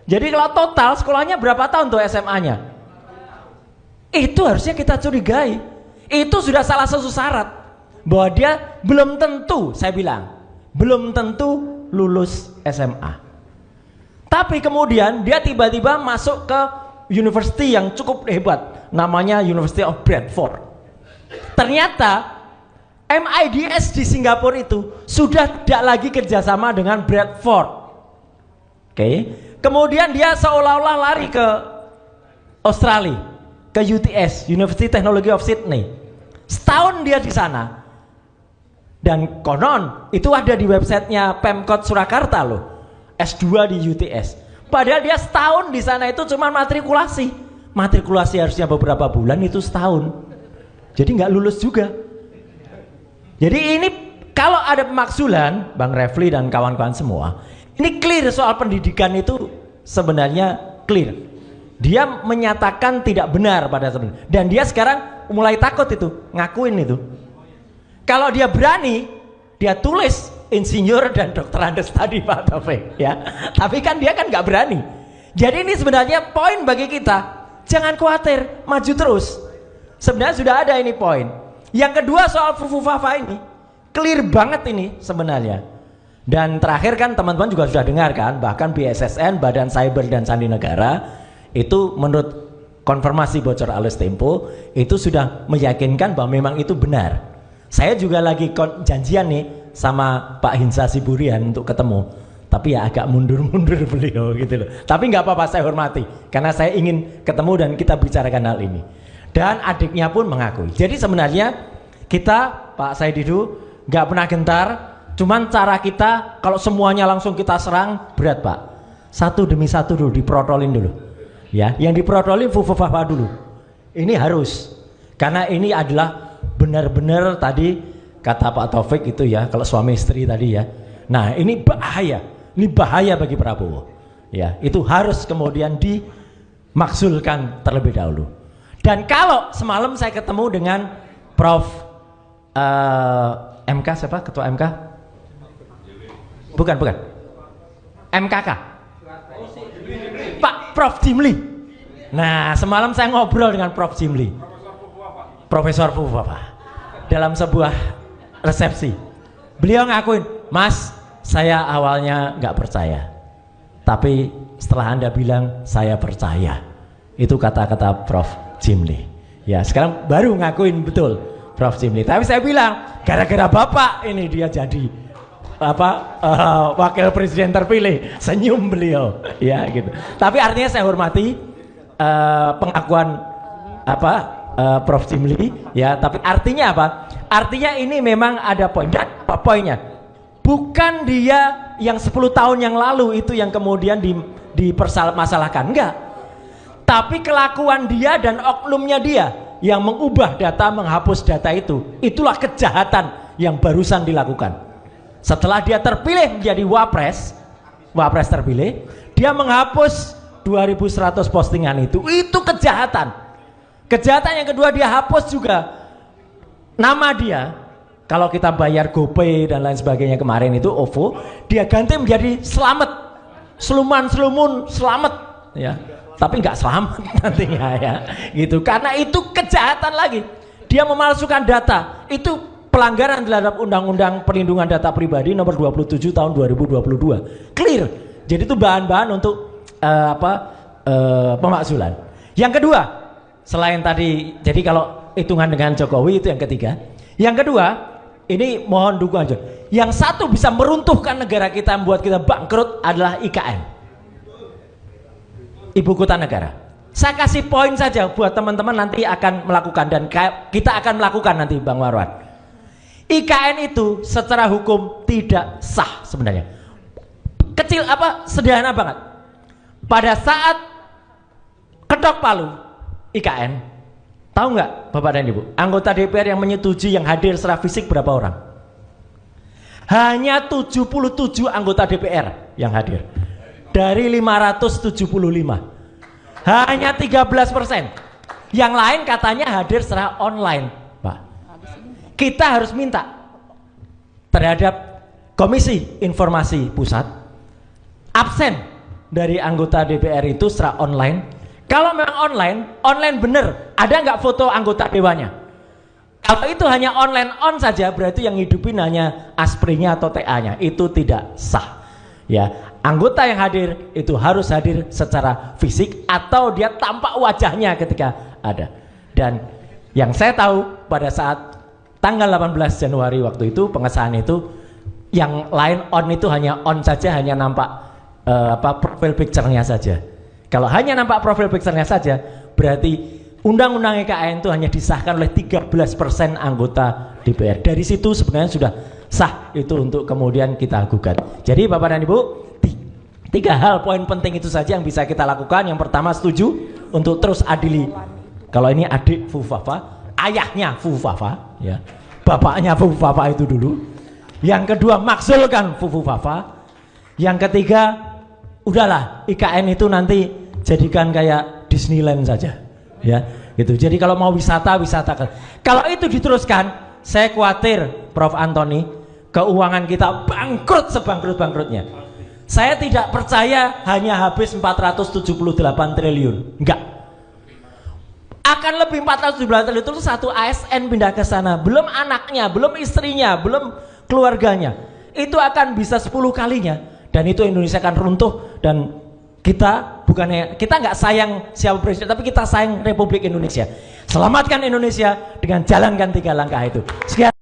Jadi kalau total sekolahnya berapa tahun tuh SMA-nya? Itu harusnya kita curigai. Itu sudah salah satu syarat bahwa dia belum tentu, saya bilang, belum tentu lulus SMA. Tapi kemudian dia tiba-tiba masuk ke university yang cukup hebat, namanya University of Bradford. Ternyata MIDS di Singapura itu sudah tidak lagi kerjasama dengan Bradford. Oke. Kemudian dia seolah-olah lari ke Australia, ke UTS, University Technology of Sydney. Setahun dia di sana. Dan konon itu ada di websitenya Pemkot Surakarta loh, S2 di UTS. Padahal dia setahun di sana itu cuma matrikulasi. Matrikulasi harusnya beberapa bulan, itu setahun. Jadi nggak lulus juga. Jadi ini kalau ada pemakzulan, Bang Refli dan kawan-kawan semua, ini clear soal pendidikan itu sebenarnya clear. Dia menyatakan tidak benar pada sebenarnya. Dan dia sekarang mulai takut itu, ngakuin itu. Kalau dia berani, dia tulis insinyur dan dokter Andes tadi Pak Taufik ya. Tapi kan dia kan nggak berani. Jadi ini sebenarnya poin bagi kita. Jangan khawatir, maju terus. Sebenarnya sudah ada ini poin. Yang kedua soal Fufufafa ini clear banget ini sebenarnya. Dan terakhir kan teman-teman juga sudah dengar kan, bahkan BSSN, Badan Cyber dan Sandi Negara itu menurut konfirmasi bocor Alus Tempo itu sudah meyakinkan bahwa memang itu benar. Saya juga lagi janjian nih sama Pak Hinsa Siburian untuk ketemu, tapi ya agak mundur-mundur beliau gitu loh. Tapi nggak apa-apa, saya hormati karena saya ingin ketemu dan kita bicarakan hal ini. Dan adiknya pun mengakui. Jadi sebenarnya kita Pak Saididu nggak pernah gentar, cuman cara kita kalau semuanya langsung kita serang berat Pak. Satu demi satu dulu diprotolin dulu. Ya, yang diprotolin Fufufafa dulu. Ini harus, karena ini adalah benar-benar tadi kata Pak Taufik itu ya, kalau suami istri tadi ya. Nah ini bahaya bagi Prabowo. Ya, itu harus kemudian dimakzulkan terlebih dahulu. Dan kalau semalam saya ketemu dengan Prof MK siapa? Ketua MK? Bukan. MKK. Pak Prof Jimli. Nah semalam saya ngobrol dengan Prof Jimli, Profesor Fufufafa, dalam sebuah resepsi. Beliau ngakuin, Mas, saya awalnya nggak percaya, tapi setelah Anda bilang saya percaya. Itu kata-kata Prof Jimli. Ya sekarang baru ngakuin betul Prof Jimli. Tapi saya bilang gara-gara Bapak ini dia jadi wakil presiden terpilih. Senyum beliau ya gitu. Tapi artinya saya hormati pengakuan Prof Jimli ya, tapi artinya apa? Artinya ini memang ada poin. Dan apa poinnya? Bukan dia yang 10 tahun yang lalu itu yang kemudian dipermasalahkan, enggak. Tapi kelakuan dia dan oknumnya dia yang mengubah data, menghapus data itu, itulah kejahatan yang barusan dilakukan. Setelah dia terpilih menjadi wapres terpilih, dia menghapus 2100 postingan itu kejahatan. Kejahatan yang kedua, dia hapus juga nama dia. Kalau kita bayar GoPay dan lain sebagainya kemarin itu OVO, dia ganti menjadi Selamat, Selumun Selamat ya. Tapi nggak selamat nantinya ya gitu, karena itu kejahatan lagi. Dia memalsukan data, itu pelanggaran terhadap Undang-Undang Perlindungan Data Pribadi nomor 27 tahun 2022. Clear. Jadi itu bahan-bahan untuk pemakzulan. Yang kedua, selain tadi, jadi kalau hitungan dengan Jokowi itu yang ketiga. Yang kedua, ini mohon dukungan. Yang satu bisa meruntuhkan negara kita, membuat kita bangkrut adalah IKN, Ibu Kota Negara. Saya kasih poin saja buat teman-teman nanti akan melakukan, dan kita akan melakukan nanti Bang Marwan. IKN itu secara hukum tidak sah sebenarnya. Kecil sederhana banget. Pada saat ketok palu IKN, tahu nggak Bapak dan Ibu, anggota DPR yang menyetujui yang hadir secara fisik berapa orang? Hanya 77 anggota DPR yang hadir dari 575. Hanya 13%. Yang lain katanya hadir secara online, Pak. Kita harus minta terhadap Komisi Informasi Pusat absen dari anggota DPR itu secara online. Kalau memang online bener, ada nggak foto anggota dewannya? Kalau itu hanya online on saja, berarti yang hidupin hanya asprinya atau TA-nya, itu tidak sah. Ya, anggota yang hadir itu harus hadir secara fisik atau dia tampak wajahnya ketika ada. Dan yang saya tahu pada saat tanggal 18 Januari waktu itu pengesahan itu, yang lain on itu hanya on saja, hanya nampak profil picture-nya saja. Kalau hanya nampak profil picture-nya saja, berarti Undang-Undang IKN itu hanya disahkan oleh 13% anggota DPR. Dari situ sebenarnya sudah sah itu untuk kemudian kita gugat. Jadi Bapak dan Ibu, 3 hal poin penting itu saja yang bisa kita lakukan. Yang pertama, setuju untuk terus adili. Kalau ini adik Fufafa, ayahnya Fufafa, ya, bapaknya Fufafa itu dulu. Yang kedua, makzulkan Fufafa. Yang ketiga, udahlah IKN itu nanti jadikan kayak Disneyland saja, ya, gitu. Jadi kalau mau wisata. Kalau itu diteruskan, saya khawatir Prof. Antoni, keuangan kita bangkrut sebangkrut-bangkrutnya. Saya tidak percaya hanya habis 478 triliun, enggak. Akan lebih 478 triliun itu satu ASN pindah ke sana, belum anaknya, belum istrinya, belum keluarganya. Itu akan bisa 10 kalinya. Dan itu Indonesia akan runtuh. Dan kita nggak sayang siapa presiden, tapi kita sayang Republik Indonesia. Selamatkan Indonesia dengan jalankan 3 langkah itu. Sekian.